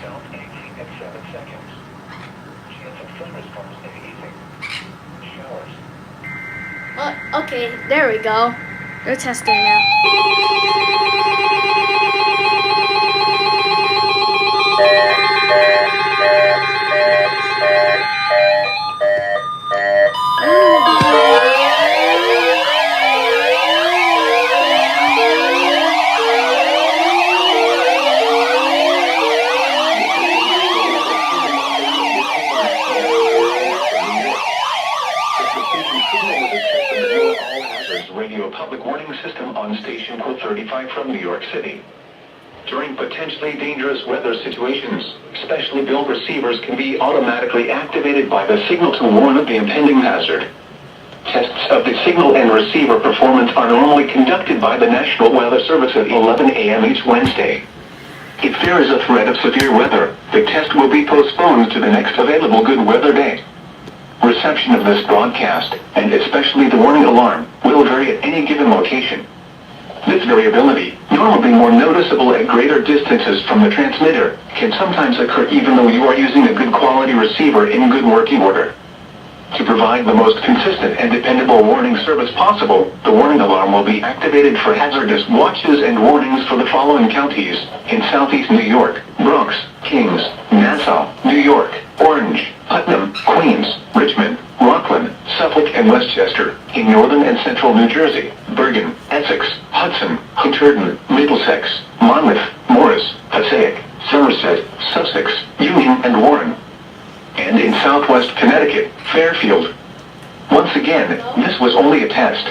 South exit at 7 seconds. Chance of thunderstorms in the evening. Showers. Okay, there we go. They're testing now. Radio public warning system on station code 35 from New York City. During potentially dangerous weather situations, specially built receivers can be automatically activated by the signal to warn of the impending hazard. Tests of the signal and receiver performance are normally conducted by the National Weather Service at 11 a.m. each Wednesday. If there is a threat of severe weather, the test will be postponed to the next available good weather day. Reception of this broadcast, and especially the warning alarm, will vary at any given location. This variability, normally more noticeable at greater distances from the transmitter, can sometimes occur even though you are using a good quality receiver in good working order. To provide the most consistent and dependable warning service possible, the warning alarm will be activated for hazardous watches and warnings for the following counties: in Southeast New York, Bronx, Kings, Nassau, New York, Orange, Putnam, Queens, Richmond, Rockland, Suffolk, and Westchester; in Northern and Central New Jersey, Bergen, Essex, Hudson, Hunterdon, Middlesex, Monmouth, Morris, Passaic, Somerset, Sussex, Union, and Warren; and in Southwest Connecticut, Fairfield. Once again, this was only a test.